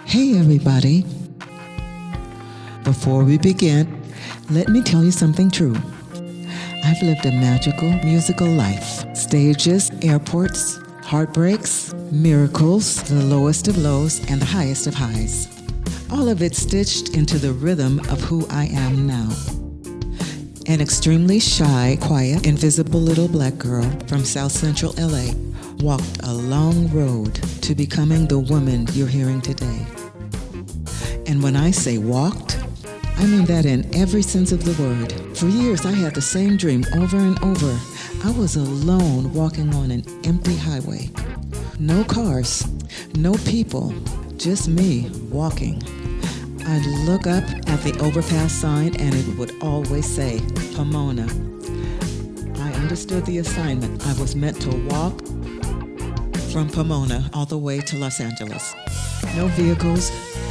Hey everybody. Before we begin, let me tell you something true. I've lived a magical musical life. Stages, airports, heartbreaks, miracles, the lowest of lows and the highest of highs. All of it stitched into the rhythm of who I am now. An extremely shy, quiet, invisible little black girl from South Central LA walked a long road to becoming the woman you're hearing today. And when I say walked, I mean that in every sense of the word. For years, I had the same dream over and over. I was alone walking on an empty highway. No cars, no people, just me walking. I'd look up at the overpass sign and it would always say, Pomona. I understood the assignment. I was meant to walk from Pomona all the way to Los Angeles. No vehicles,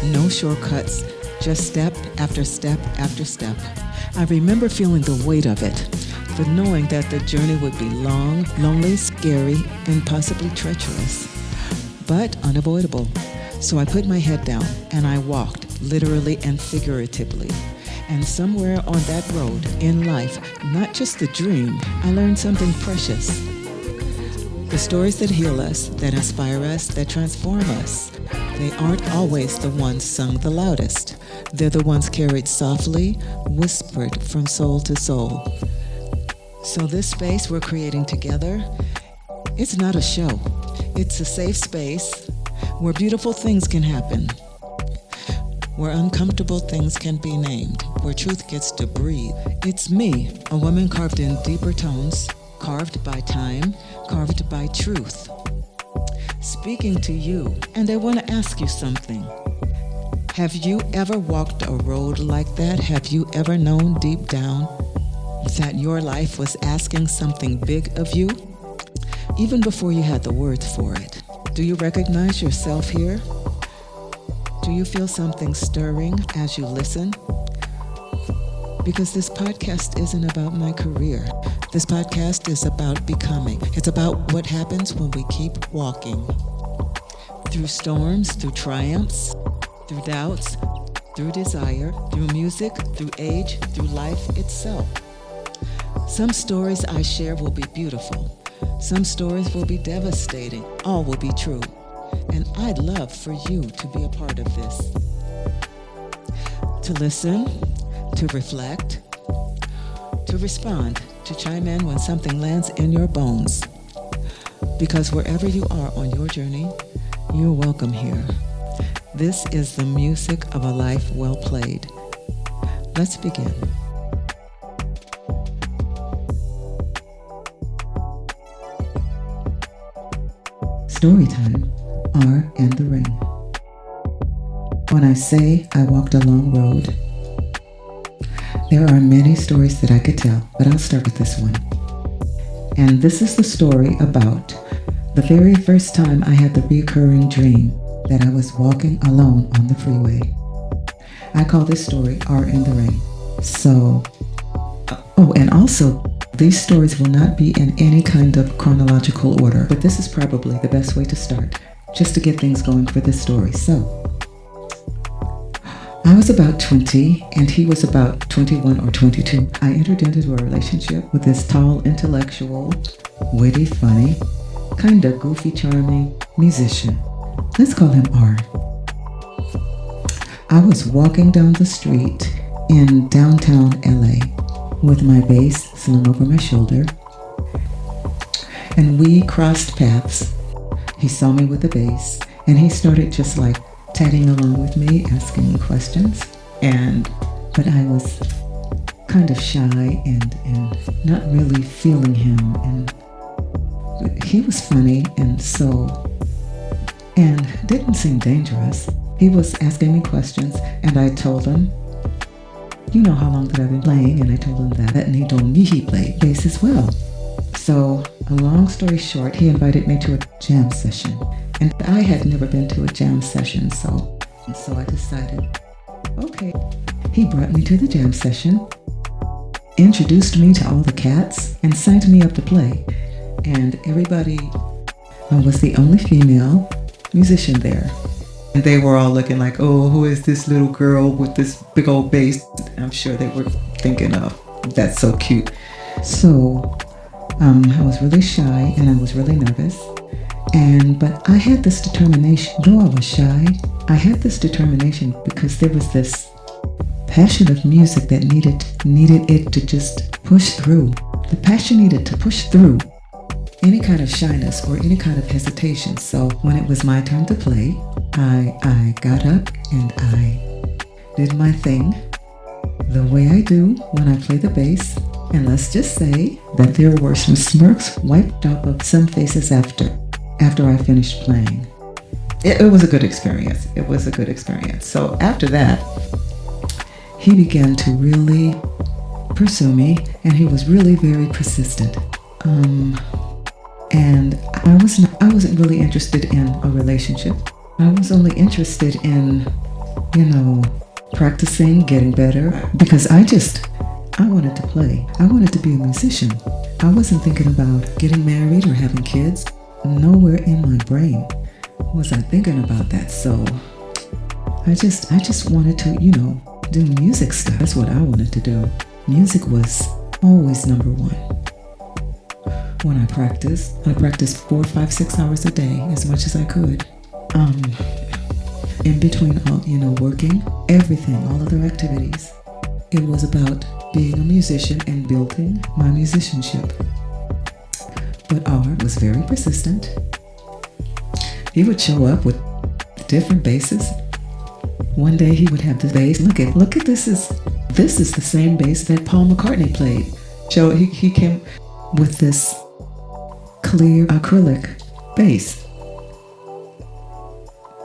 no shortcuts, just step after step after step. I remember feeling the weight of it, but knowing that the journey would be long, lonely, scary, and possibly treacherous, but unavoidable. So I put my head down and I walked, literally and figuratively. And somewhere on that road, in life, not just the dream, I learned something precious. The stories that heal us, that inspire us, that transform us, they aren't always the ones sung the loudest. They're the ones carried softly, whispered from soul to soul. So this space we're creating together, it's not a show. It's a safe space where beautiful things can happen, where uncomfortable things can be named, where truth gets to breathe. It's me, a woman carved in deeper tones, carved by time, carved by truth. Speaking to you, and I want to ask you something. Have you ever walked a road like that? Have you ever known deep down that your life was asking something big of you? Even before you had the words for it. Do you recognize yourself here? Do you feel something stirring as you listen? Because this podcast isn't about my career. This podcast is about becoming. It's about what happens when we keep walking. Through storms, through triumphs, through doubts, through desire, through music, through age, through life itself. Some stories I share will be beautiful. Some stories will be devastating. All will be true. And I'd love for you to be a part of this. To listen, to reflect, to respond, to chime in when something lands in your bones. Because wherever you are on your journey, you're welcome here. This is the music of a life well played. Let's begin. Story time, R and the Ring. When I say I walked a long road, there are many stories that I could tell, but I'll start with this one. And this is the story about the very first time I had the recurring dream that I was walking alone on the freeway. I call this story R and the Ring. And also, these stories will not be in any kind of chronological order, but this is probably the best way to start, just to get things going for this story. So, I was about 20 and he was about 21 or 22. I entered into a relationship with this tall, intellectual, witty, funny, kind of goofy, charming musician. Let's call him R. I was walking down the street in downtown LA with my bass slung over my shoulder, and we crossed paths. He saw me with the bass and he started just like tagging along with me, asking me questions, but I was kind of shy and not really feeling him, and he was funny and didn't seem dangerous. He was asking me questions and I told him, you know how long that I've been playing, and I told him that, and he told me he played bass as well. So, a long story short, he invited me to a jam session. And I had never been to a jam session, so I decided, okay. He brought me to the jam session, introduced me to all the cats, and signed me up to play. And everybody was the only female musician there. And they were all looking like, oh, who is this little girl with this big old bass? I'm sure they were thinking, oh, that's so cute. So I was really shy and I was really nervous. But I had this determination, though I was shy, I had this determination because there was this passion of music that needed it to just push through. The passion needed to push through any kind of shyness or any kind of hesitation. So when it was my turn to play, I got up and I did my thing the way I do when I play the bass. And let's just say that there were some smirks wiped off of some faces after I finished playing. It was a good experience. It was a good experience. So after that, he began to really pursue me, and he was really very persistent. And I wasn't really interested in a relationship. I was only interested in, practicing, getting better, because I wanted to play. I wanted to be a musician. I wasn't thinking about getting married or having kids. Nowhere in my brain was I thinking about that. So I just wanted to, do music stuff. That's what I wanted to do. Music was always number one. When I practiced 4, 5, 6 hours a day, as much as I could. In between all, working, everything, all other activities. It was about being a musician and building my musicianship. But R was very persistent. He would show up with different basses. One day he would have the bass. Look at this is the same bass that Paul McCartney played. So he came with this clear acrylic bass.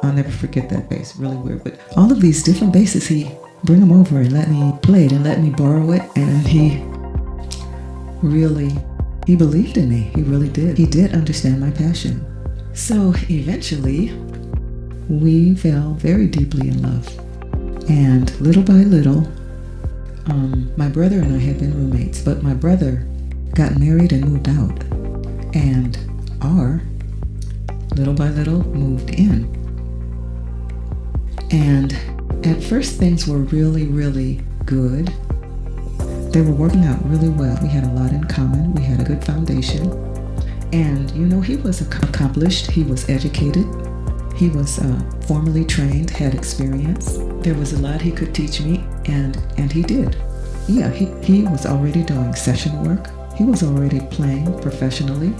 I'll never forget that bass. Really weird. But all of these different basses, he bring them over and let me play it and let me borrow it. And he believed in me. He really did. He did understand my passion. So eventually, we fell very deeply in love. And little by little, my brother and I had been roommates, but my brother got married and moved out. And R, little by little, moved in. And at first things were really, really good. They were working out really well. We had a lot in common. We had a good foundation. And, he was accomplished. He was educated. He was formally trained, had experience. There was a lot he could teach me, and he did. Yeah, he was already doing session work. He was already playing professionally.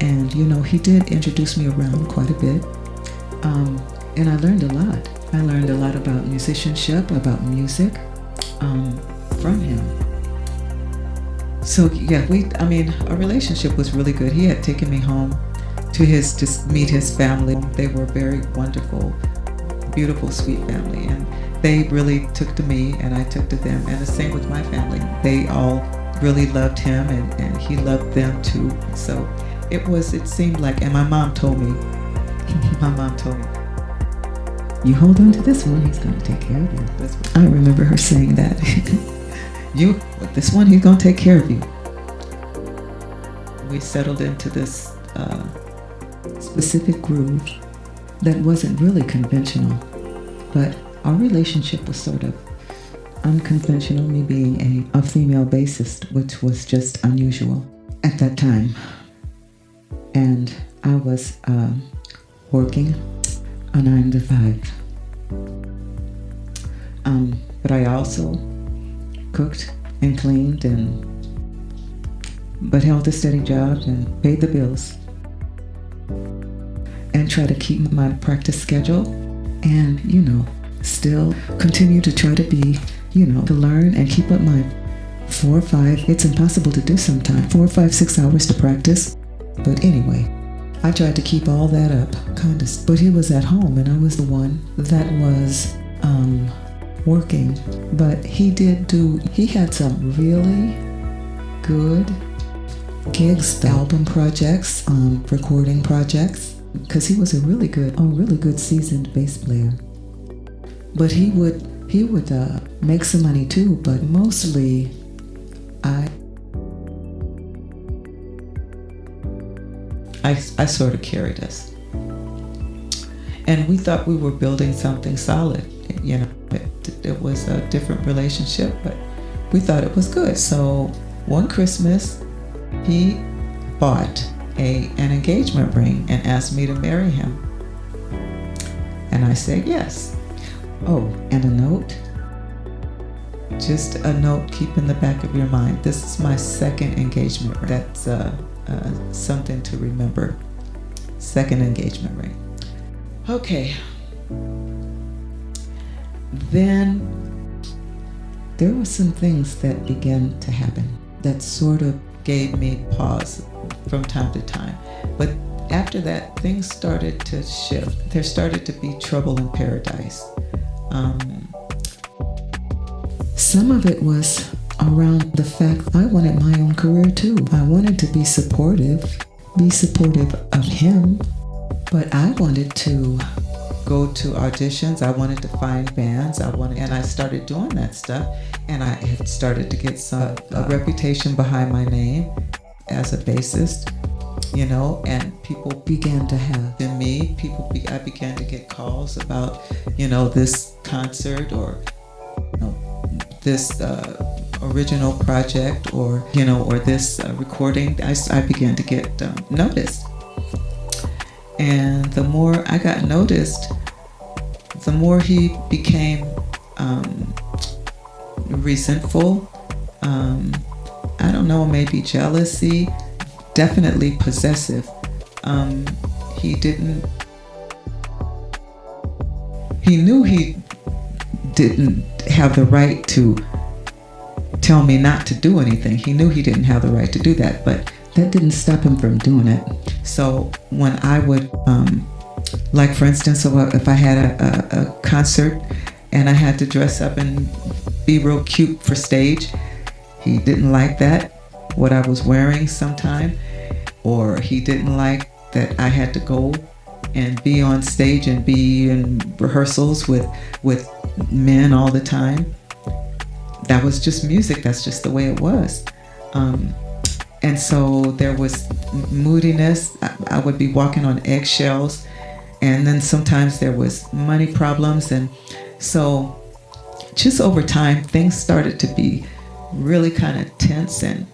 And, he did introduce me around quite a bit. And I learned a lot. I learned a lot about musicianship, about music, from him. So yeah, our relationship was really good. He had taken me home to meet his family. They were very wonderful, beautiful, sweet family, and they really took to me and I took to them, and the same with my family. They all really loved him and he loved them too. So it seemed like, and my mom told me, you hold on to this one, he's going to take care of you. I remember her saying that. This one, he's going to take care of you. We settled into this specific groove that wasn't really conventional, but our relationship was sort of unconventional, me being a female bassist, which was just unusual at that time. And I was working a 9 to 5. But I also cooked and cleaned but held a steady job and paid the bills and tried to keep my practice schedule and, still continue to try to be, to learn and keep up my 4 or 5, it's impossible to do sometimes, 4 or 5, 6 hours to practice. But anyway, I tried to keep all that up, but he was at home and I was the one that was working. But he had some really good gigs, album projects, recording projects, because he was a really good seasoned bass player. But he would make some money too, but mostly I sort of carried us. And we thought we were building something solid. It was a different relationship, but we thought it was good. So one Christmas, he bought an engagement ring and asked me to marry him. And I said yes. Oh, and a note. Just a note, keep in the back of your mind. This is my second engagement ring. That's something to remember. Second engagement ring. Okay. Then there were some things that began to happen that sort of gave me pause from time to time. But after that, things started to shift. There started to be trouble in paradise. Some of it was around the fact I wanted my own career too. I wanted to be supportive of him, but I wanted to go to auditions. I wanted to find bands. And I started doing that stuff. And I had started to get a reputation behind my name as a bassist, and people began to have in me. I began to get calls about, this concert or this original project or this recording. I began to get noticed. And the more I got noticed, the more he became resentful. I don't know, maybe jealousy, definitely possessive. He knew he didn't have the right to tell me not to do anything. He knew he didn't have the right to do that, but that didn't stop him from doing it. So when I would, like for instance, if I had a concert and I had to dress up and be real cute for stage, he didn't like that, what I was wearing sometime, or he didn't like that I had to go and be on stage and be in rehearsals with men all the time. That was just music. That's just the way it was. And so there was moodiness. I would be walking on eggshells. And then sometimes there was money problems. And so just over time, things started to be really kind of tense and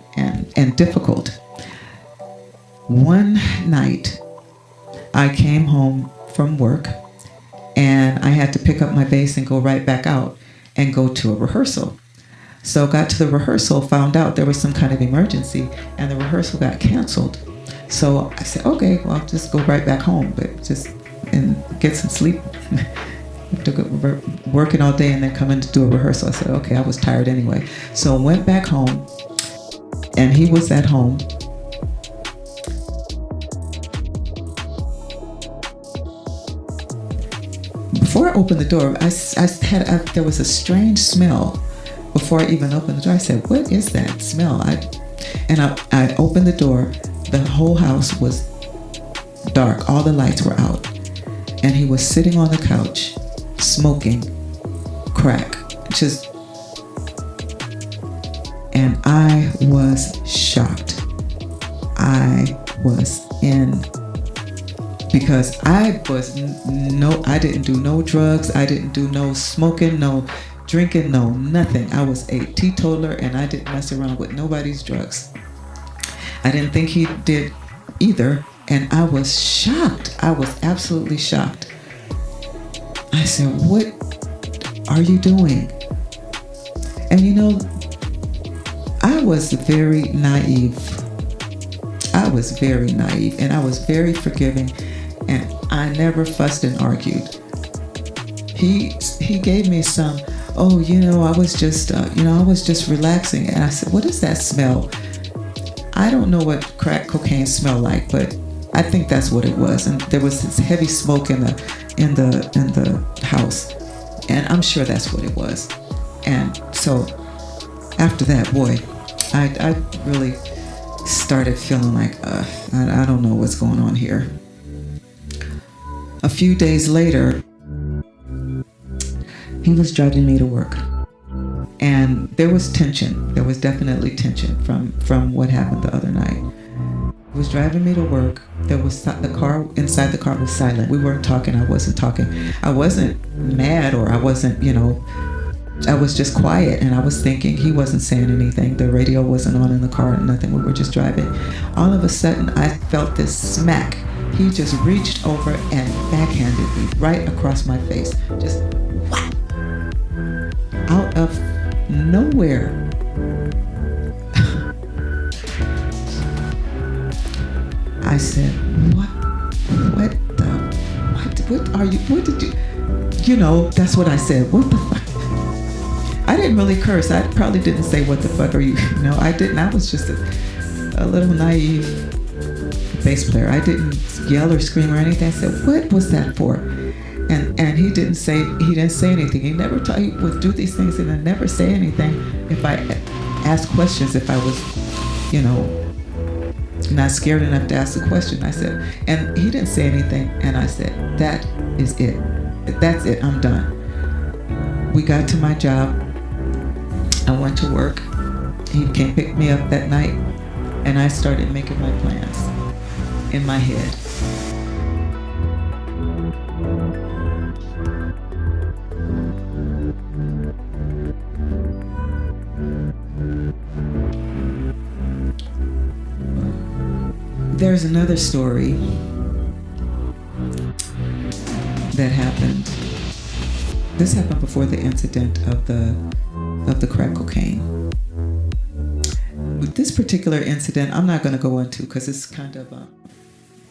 difficult. One night, I came home from work and I had to pick up my bass and go right back out and go to a rehearsal. So got to the rehearsal, found out there was some kind of emergency and the rehearsal got canceled. So I said, okay, well, I'll just go right back home, but and get some sleep. Working all day and then coming to do a rehearsal. I said, okay, I was tired anyway. So I went back home and he was at home. Before I opened the door, there was a strange smell. Before I even opened the door, I said, what is that smell? I opened the door. The whole house was dark. All the lights were out. And he was sitting on the couch, smoking crack. And I was shocked. I was because I didn't do no drugs. I didn't do no smoking, no drinking, no nothing. I was a teetotaler and I didn't mess around with nobody's drugs. I didn't think he did either. And I was shocked. I was absolutely shocked. I said, what are you doing? And I was very naive. And I was very forgiving. And I never fussed and argued. He gave me some, I was just relaxing. And I said, what is that smell? I don't know what crack cocaine smelled like, but I think that's what it was. And there was this heavy smoke in the house. And I'm sure that's what it was. And so after that, boy, I really started feeling like, I don't know what's going on here. A few days later, he was driving me to work. And there was tension. There was definitely tension from what happened the other night. was driving me to work. There was the car, inside the car was silent. We weren't talking. I wasn't talking. I wasn't mad, or I wasn't, I was just quiet, and I was thinking. He wasn't saying anything. The radio wasn't on in the car, nothing. We were just driving. All of a sudden, I felt this smack. He just reached over and backhanded me right across my face. Just whack. Out of nowhere. I said, what did you, that's what I said. What the fuck? I didn't really curse. I probably didn't say, what the fuck are you, I didn't. I was just a little naive bass player. I didn't yell or scream or anything. I said, what was that for? And he didn't say anything. He never he would do these things and then never say anything if I asked questions, if I was, not scared enough to ask the question. I said, and he didn't say anything, and I said, that is it. That's it. I'm done. We got to my job. I went to work. He came pick me up that night, and I started making my plans in my head. There's another story that happened. This happened before the incident of the crack cocaine. With this particular incident, I'm not going to go into, because it's kind of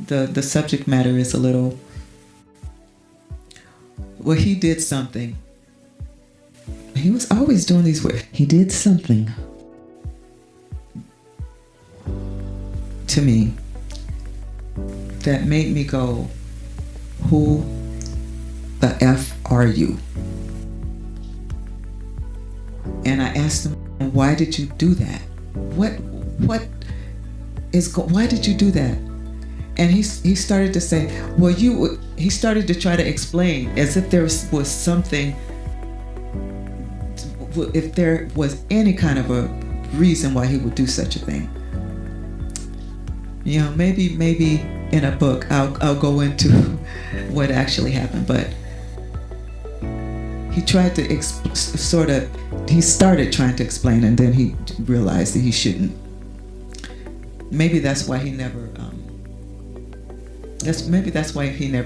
the subject matter is a little. Well, he did something. He was always doing these weird. He did something to me that made me go, who the F are you? And I asked him, why did you do that? Why did you do that? And he started to say, he started to try to explain as if there was something, if there was any kind of a reason why he would do such a thing. Maybe in a book I'll go into what actually happened, but he tried to he started trying to explain, and then he realized that he shouldn't. Maybe that's why he never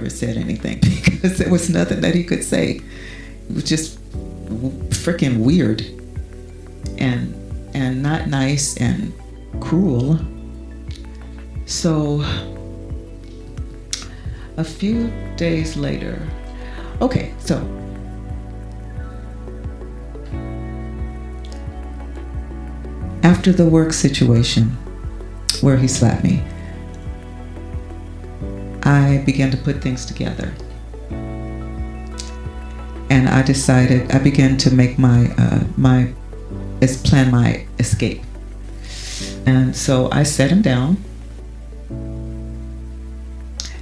said anything, because there was nothing that he could say. It was just freaking weird and not nice and cruel. So a few days later, so after the work situation where he slapped me, I began to put things together. And I began to make plan my escape. And so I sat him down,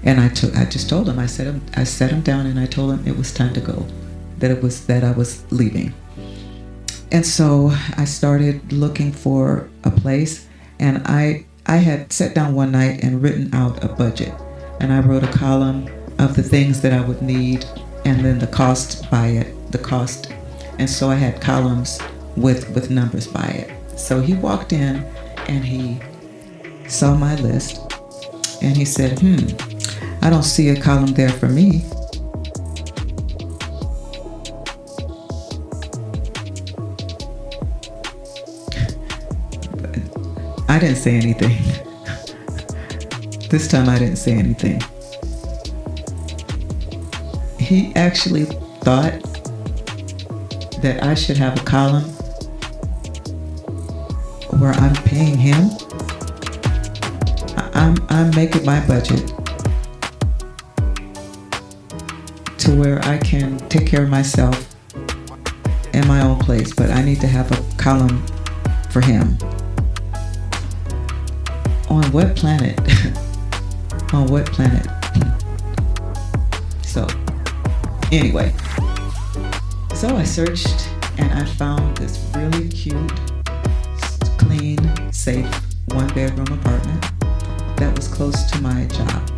and I just told him, I sat him down and I told him it was time to go, that I was leaving. And so I started looking for a place, and I had sat down one night and written out a budget, and I wrote a column of the things that I would need, and then the cost by it, and so I had columns with numbers by it. So he walked in and he saw my list, and he said, I don't see a column there for me. I didn't say anything. This time I didn't say anything. He actually thought that I should have a column where I'm paying him. I'm making my budget to where I can take care of myself in my own place, but I need to have a column for him. On what planet? On what planet? So, anyway. So I searched and I found this really cute, clean, safe, 1-bedroom apartment that was close to my job.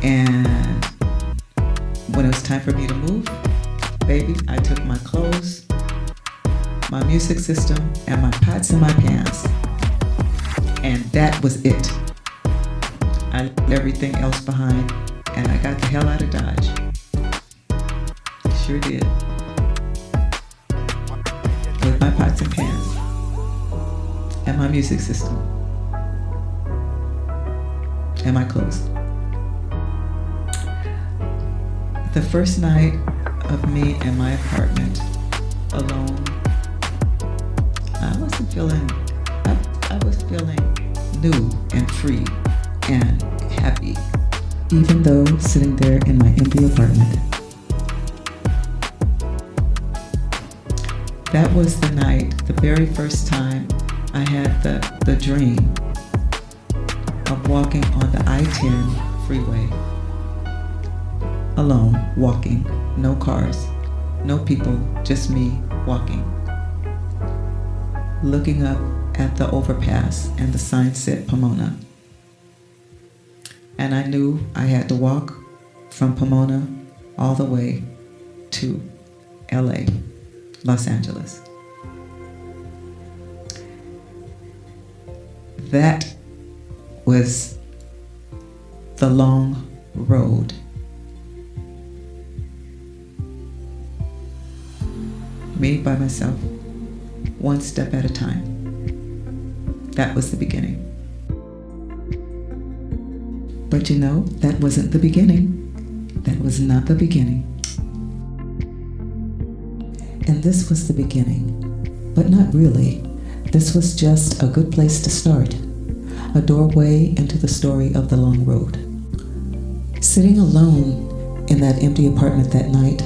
And when it was time for me to move, baby, I took my clothes, my music system, and my pots and my pans. And that was it. I left everything else behind, and I got the hell out of Dodge. Sure did. With my pots and pans and my music system and my clothes. The first night of me in my apartment alone, I was feeling new and free and happy, even though sitting there in my empty apartment. That was the night, the very first time I had the dream of walking on the I-10 freeway. Alone, walking, no cars, no people, just me walking. Looking up at the overpass and the sign said Pomona. And I knew I had to walk from Pomona all the way to LA, Los Angeles. That was the long road. Me by myself, one step at a time. That was the beginning. But you know, that wasn't the beginning. That was not the beginning. And this was the beginning. But not really. This was just a good place to start. A doorway into the story of the long road. Sitting alone in that empty apartment that night,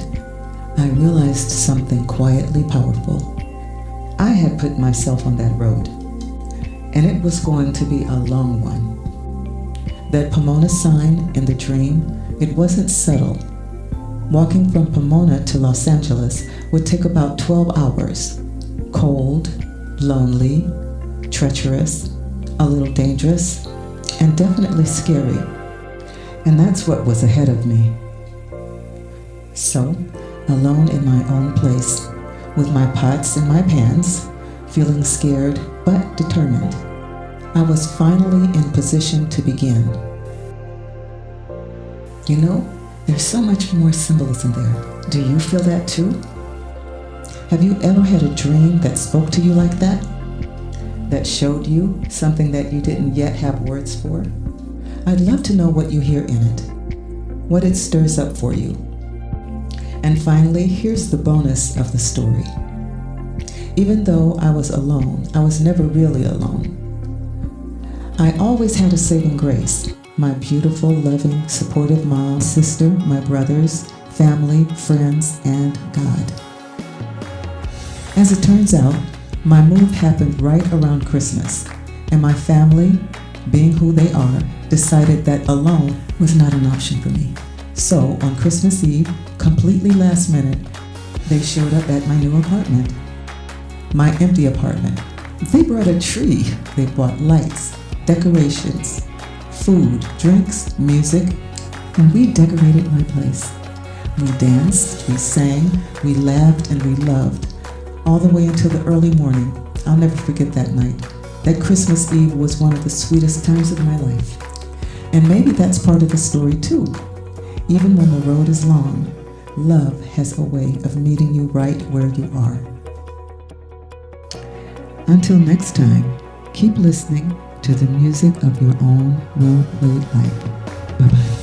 I realized something quietly powerful. I had put myself on that road, and it was going to be a long one. That Pomona sign in the dream, it wasn't subtle. Walking from Pomona to Los Angeles would take about 12 hours. Cold, lonely, treacherous, a little dangerous, and definitely scary. And that's what was ahead of me. So, alone in my own place, with my pots and my pans, feeling scared but determined, I was finally in position to begin. You know, there's so much more symbolism there. Do you feel that too? Have you ever had a dream that spoke to you like that? That showed you something that you didn't yet have words for? I'd love to know what you hear in it, what it stirs up for you. And finally, here's the bonus of the story. Even though I was alone, I was never really alone. I always had a saving grace. My beautiful, loving, supportive mom, sister, my brothers, family, friends, and God. As it turns out, my move happened right around Christmas, and my family, being who they are, decided that alone was not an option for me. So on Christmas Eve, completely last minute, they showed up at my new apartment, my empty apartment. They brought a tree. They brought lights, decorations, food, drinks, music, and we decorated my place. We danced, we sang, we laughed, and we loved, all the way until the early morning. I'll never forget that night. That Christmas Eve was one of the sweetest times of my life. And maybe that's part of the story too. Even when the road is long, love has a way of meeting you right where you are. Until next time, keep listening to the music of your own well-played life. Bye-bye.